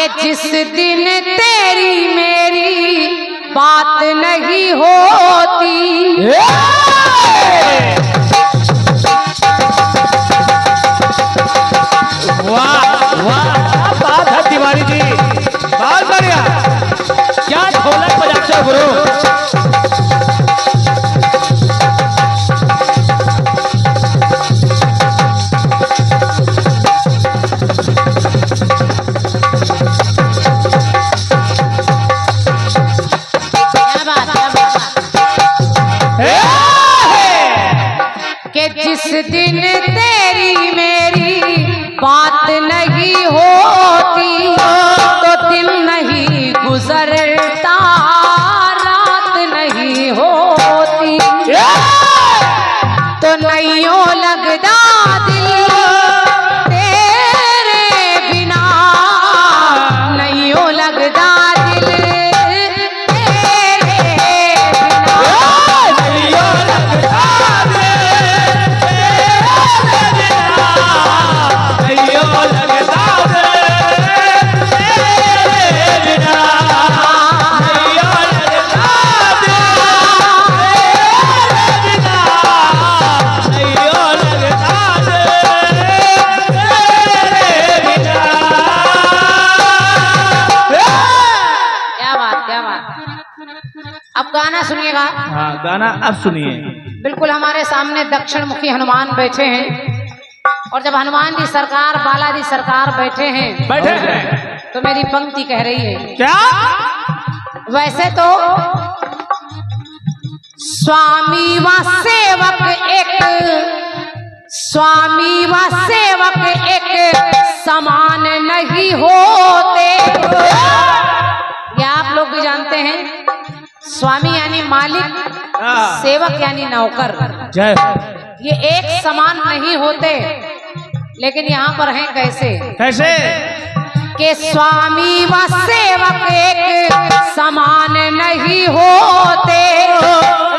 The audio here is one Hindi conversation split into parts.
कि जिस दिन तेरी मेरी बात नहीं होती, वाह वाह क्या बात है तिवारी जी, बहुत बढ़िया, क्या ढोलक बजाते हो गुरु। जिस दिन तेरी मेरी बात नहीं होती तो दिन नहीं गुजरता, रात नहीं होती, तो नैयों लगदा दिल तेरे बिना, नैयों लगदा दिल तेरे बिना, नैयों लगदा गाना सुनिएगा। हाँ गाना अब सुनिए। बिल्कुल हमारे सामने दक्षिण मुखी हनुमान बैठे हैं, और जब हनुमान जी सरकार, बालाजी सरकार बैठे हैं तो मेरी पंक्ति कह रही है क्या? वैसे तो स्वामी व सेवक एक, स्वामी व सेवक एक समान नहीं होते। ये आप लोग भी जानते हैं, स्वामी यानी मालिक, सेवक यानी नौकर, जय, ये एक समान नहीं होते। लेकिन यहाँ पर हैं कैसे? कैसे? कि स्वामी व सेवक एक समान नहीं होते,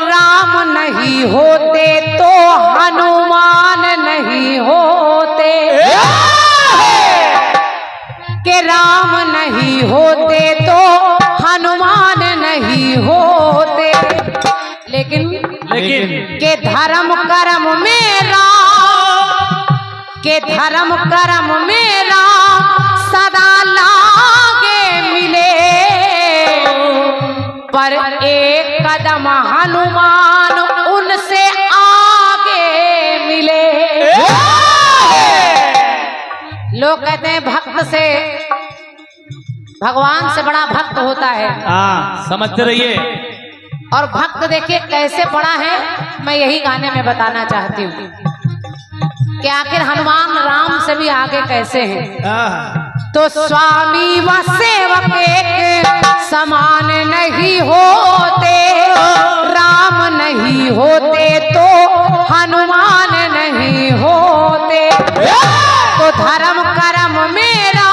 राम नहीं होते तो हनुमान नहीं होते, कि राम नहीं होते तो हनुमान नहीं होते। लेकिन के धर्म कर्म मेरा, के धर्म कर्म मेरा सदा लागे मिले, पर एक कदम हनुमान उनसे आगे मिले। लोग कहते हैं भक्त से, भगवान से बड़ा भक्त होता है। समझते रहिए। और भक्त देखिए कैसे बड़ा है, मैं यही गाने में बताना चाहती हूँ कि आखिर हनुमान राम से भी आगे कैसे हैं। तो स्वामी व सेवक एक समान नहीं होते, राम नहीं होते तो हनुमान नहीं होते, तो धर्म कर्म मेरा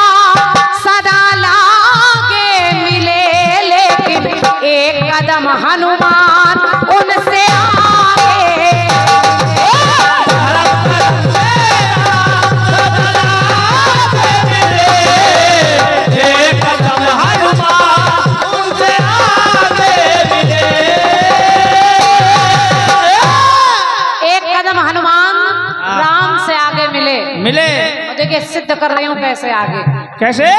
सदा लागे मिले, लेकिन एक कदम हनुमान उनसे आगे। एक कदम हनुमान उनसे आगे मिले, एक कदम हनुमान राम से आगे मिले। मिले। और देखिए सिद्ध कर रही हूँ कैसे आगे। कैसे?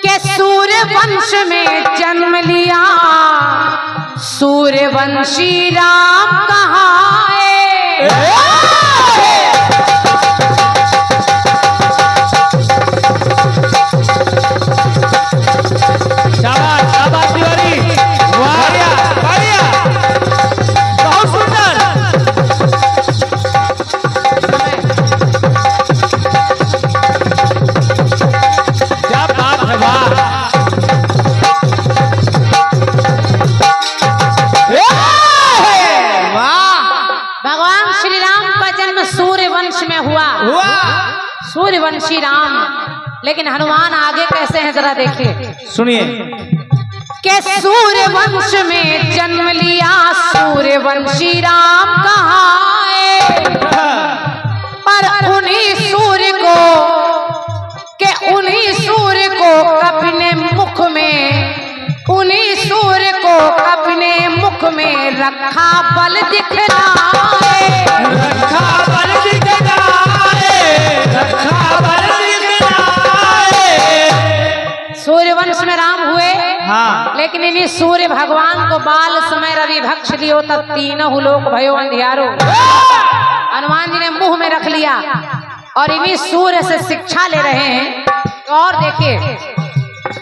के सूर्य वंश में जन्म लिया, सूर्यवंशी राम कहाए, शाबाश शाबाश तिवारी, बढ़िया बढ़िया, बहुत सुंदर। क्या बात है, वाह। भगवान श्री राम का जन्म सूर्यवंश में हुआ, सूर्यवंशी राम। लेकिन हनुमान आगे कैसे हैं जरा देखिए, सुनिए। के सूर्यवंश में जन्म लिया, सूर्यवंशी राम कहाए, पर उन्हीं सूर्य को रखा बल दिखलाए, रखा बल दिखलाए, रखा बल दिखलाए। सूर्य वंश में राम हुए, हाँ। लेकिन इन्हीं सूर्य भगवान को बाल समय रवि भक्ष लियो तब तीनों लोक भयो अंधियारो। हनुमान जी ने मुंह में रख लिया और इन्हीं सूर्य से शिक्षा ले रहे हैं। तो और देखिए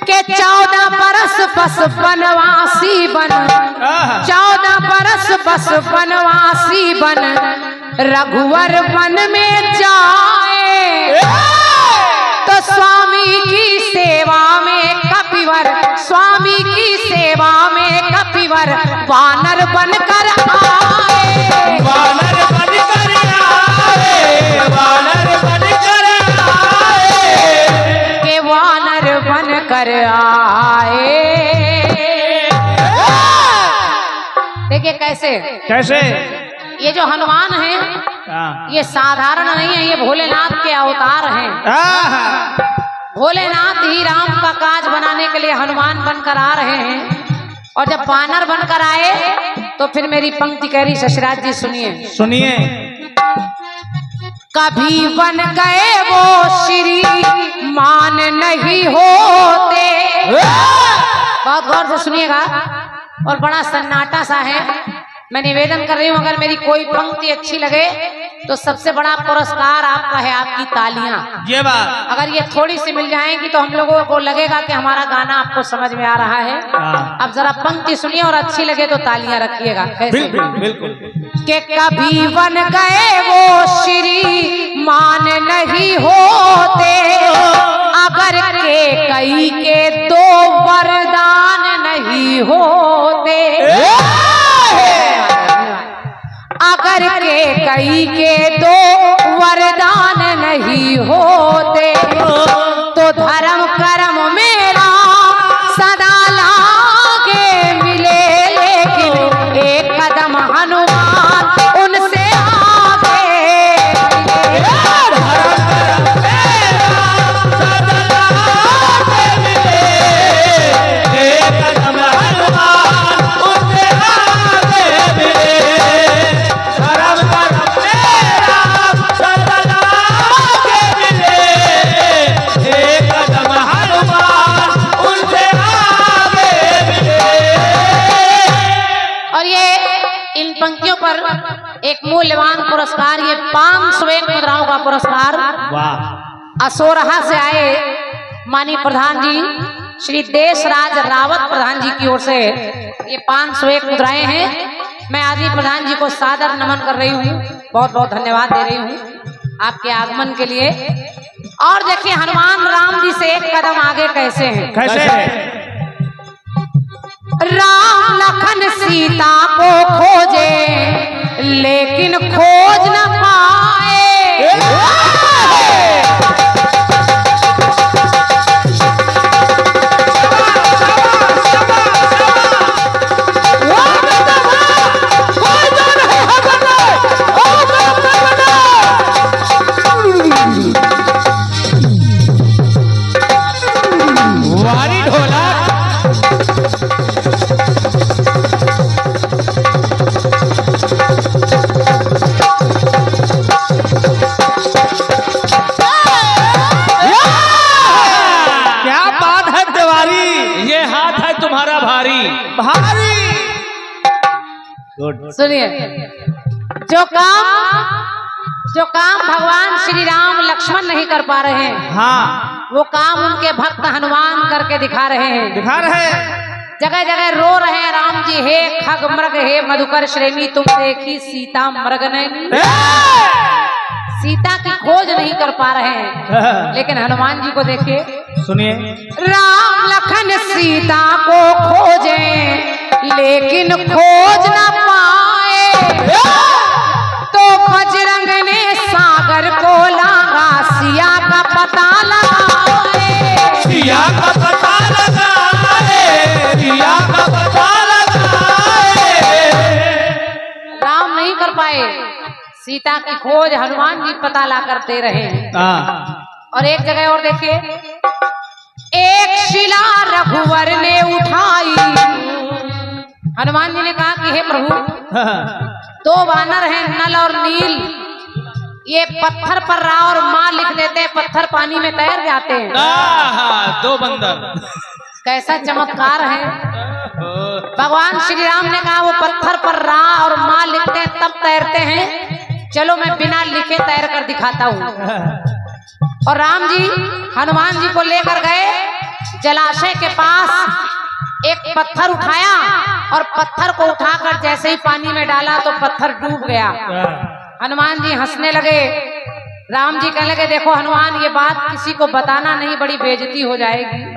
कि 14 बरस बस बनवासी बन, 14 बरस बस बनवासी बन, रघुवर वन में जाए तो स्वामी की सेवा में कपिवर, स्वामी की सेवा में कपिवर वानर बनकर आए, वानर बनकर आए, वानर बनकर आए, के वानर बनकर आए। देखिए कैसे कैसे? ये जो हनुमान है हाँ। ये साधारण नहीं है, ये भोलेनाथ के अवतार हैं। हाँ। भोलेनाथ ही राम का काज बनाने के लिए हनुमान बनकर आ रहे हैं। और जब वानर बनकर आए तो फिर मेरी पंक्ति कह रही शशराज जी सुनिए, सुनिए। कभी बन गए वो श्री मान नहीं होते। बहुत गौर से सुनिएगा और बड़ा सन्नाटा सा है। मैं निवेदन कर रही हूँ अगर मेरी कोई पंक्ति अच्छी लगे तो सबसे बड़ा पुरस्कार आपका है, आपकी तालियां। ये बात अगर ये थोड़ी सी मिल जाएंगी तो हम लोगों को लगेगा कि हमारा गाना आपको समझ में आ रहा है। हाँ। अब जरा पंक्ति सुनिए और अच्छी लगे तो तालियां रखिएगा। कैसे? बिल्कुल बिल्कुल। कि कभी बन गए वो श्री मान नहीं होते, अगर के कई के दो वरदान नहीं होते, अगर के कई के दो वरदान नहीं होते तो धर्म कर्म मेरा सदा लागे मिले, लेकिन एक कदम हनुमान उनसे आगे एक मूल्यवान पुरस्कार, ये 501 मुद्राओं का पुरस्कार वाह। असोरहा से आए माननीय प्रधान जी श्री देशराज रावत प्रधान जी की ओर से ये 501 मुद्राएं हैं। मैं आदि प्रधान जी को सादर नमन कर रही हूँ, बहुत बहुत धन्यवाद दे रही हूँ आपके आगमन के लिए। और देखिए हनुमान राम जी से एक कदम आगे कैसे हैं। कैसे? राम लखन सीता को खोजे लेकिन खोज न पाए, वारी ढोला। सुनिए, जो काम भगवान श्री राम लक्ष्मण नहीं कर पा रहे हैं, हाँ, वो काम उनके भक्त हनुमान करके दिखा रहे हैं। दिखा रहे हैं। जगह जगह रो रहे हैं राम जी, हे खग मृग हे मधुकर श्रेणी तुम देखी सीता मृग नहीं। सीता की खोज नहीं कर पा रहे हैं, लेकिन हनुमान जी को देखिए, सुनिए। राम लखन सीता को खोजे लेकिन खोज न पाए, तो बजरंग ने सागर को लांगा सिया का पता लगाए। सिया का पता लगाए, सिया का पता लगाए। राम नहीं कर पाए, सीता की खोज हनुमान जी पता ला कर दे रहे हैं। और एक जगह और देखिए, एक शिला रघुवर ने उठाई, हनुमान जी ने कहा कि हे प्रभु, दो वानर हैं नल और नील, ये पत्थर पर रा और माँ लिख देते हैं, पत्थर पानी में तैर जाते हैं। दो बंदर, कैसा चमत्कार है। भगवान श्री राम ने कहा वो पत्थर पर रा और माँ लिखते हैं तब तैरते हैं, चलो मैं बिना लिखे तैर कर दिखाता हूँ। और राम जी हनुमान जी को लेकर गए जलाशय के पास, एक पत्थर उठाया और पत्थर को उठाकर जैसे ही पानी में डाला तो पत्थर डूब गया। हनुमान जी हंसने लगे। राम जी कहने लगे देखो हनुमान, ये बात किसी को बताना नहीं, बड़ी बेइज्जती हो जाएगी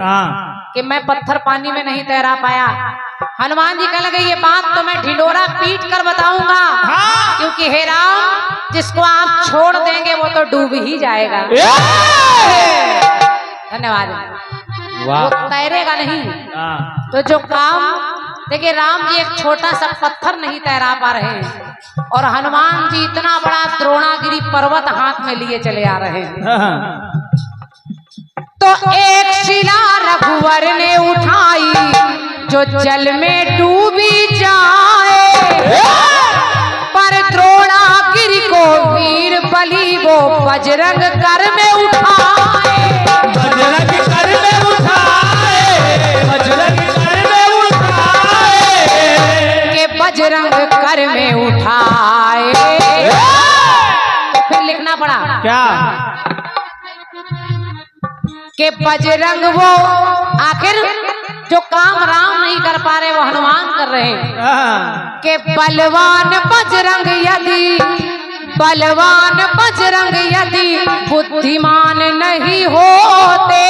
कि मैं पत्थर पानी में नहीं तैरा पाया। हनुमान जी कहने लगे ये बात तो मैं ढिंडोरा पीट कर बताऊंगा, क्योंकि हे राम, जिसको आप छोड़ देंगे वो तो डूब ही जाएगा। धन्यवाद। वो तैरेगा नहीं। तो जो काम, देखिए राम जी एक छोटा सा पत्थर नहीं तैरा पा रहे हैं और हनुमान जी इतना बड़ा द्रोणागिरी पर्वत हाथ में लिए चले आ रहे हैं। तो एक शिला रघुवर ने उठाई जो जल में डूबी जाए, पर द्रोणागिरी को वीर बलि वो बजरंग कर में उठाए। बजरंग कर में उठाए, बजरंग कर में उठाए, के बजरंग कर में उठाए। फिर लिखना पड़ा क्या कि बजरंग वो, आखिर जो काम राम नहीं कर पा रहे वो हनुमान कर रहे हैं। के बलवान बजरंग यदि, बलवान बजरंग यदि बुद्धिमान नहीं होते,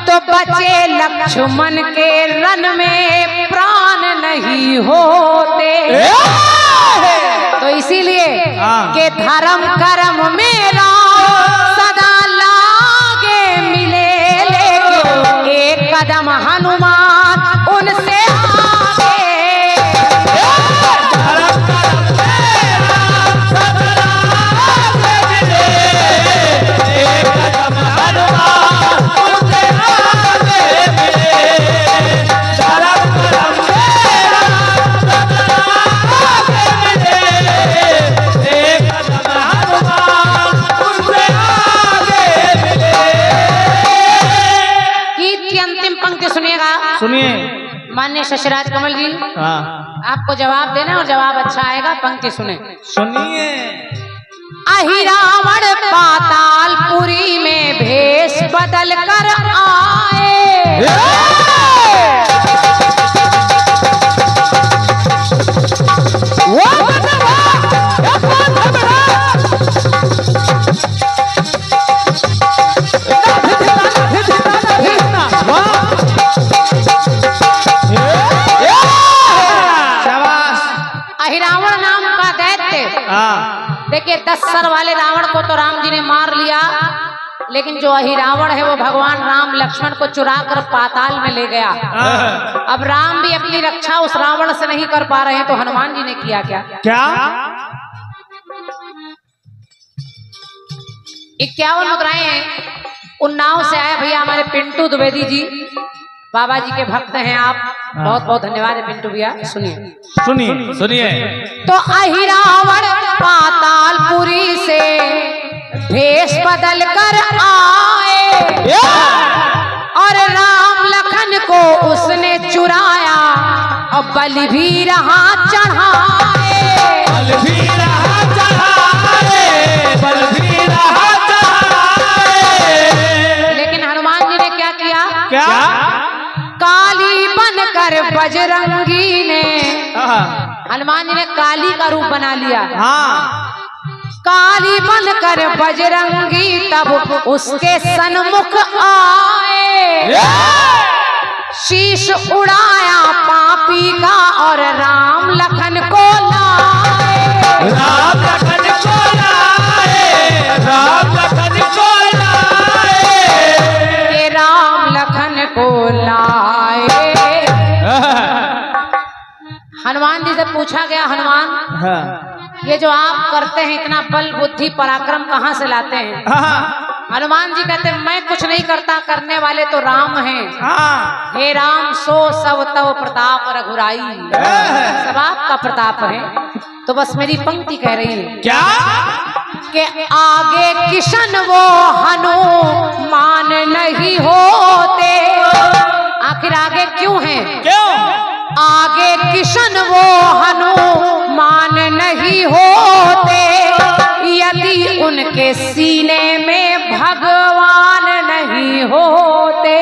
तो बचे लक्ष्मण के रन में प्राण नहीं होते। तो इसीलिए के धर्म कर्म मेरा सदा लागे मिले, लेकिन एक कदम हनुमान उनसे आगे। सुनिए माननीय शशिराज कमल जी, आपको जवाब देना और जवाब अच्छा आएगा। पंक्ति सुने। सुनिए। अहिरावण पातालपुरी में भेष बदल कर आए, अहिरावण नाम का दैत्य। देखिए 10 सर वाले रावण को तो राम जी ने मार लिया, लेकिन जो अहिरावण है वो भगवान राम लक्ष्मण को चुरा कर पाताल में ले गया। अब राम भी अपनी रक्षा उस रावण से नहीं कर पा रहे हैं, तो हनुमान जी ने किया क्या? 51 मुद्राएं उन्नाव से आए भैया हमारे पिंटू द्विवेदी जी, बाबा जी के भक्त हैं आप, बहुत बहुत धन्यवाद है पिंटू भैया। सुनिए सुनिए सुनिए। तो अहिरावण पातालपुरी से भेष बदल कर आए, और राम लखन को उसने चुराया और बलि भी रहा चढ़ाए, बलि भी रहा चढ़ाए, बलि भी रहा चढ़ाए। लेकिन हनुमान जी ने क्या किया? क्या? काली बनकर बजरंगी ने, हनुमान जी ने काली का रूप बना लिया। काली बनकर बजरंगी तब उसके सन्मुख आए, शीश उड़ाया पापी का और राम लखन को लाए, राम लखन को लाए, राम लखन को लाए, राम लखन को लाए। हनुमान जी से पूछा गया, हनुमान ये जो आप करते हैं इतना बल बुद्धि पराक्रम कहाँ से लाते हैं? हनुमान जी कहते मैं कुछ नहीं करता, करने वाले तो राम हैं। हाँ। हे राम सो सब तव प्रताप रघुराई, सब आपका प्रताप है। तो बस मेरी पंक्ति कह रही है क्या कि आगे किशन वो हनुमान नहीं होते। आखिर आगे क्यों हैं? क्यों? आगे किशन वो हनुमान नहीं होते, यदि उनके सीने में भगवान नहीं होते।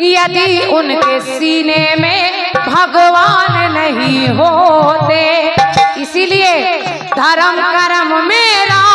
यदि उनके सीने में भगवान नहीं होते, इसीलिए धर्म कर्म मेरा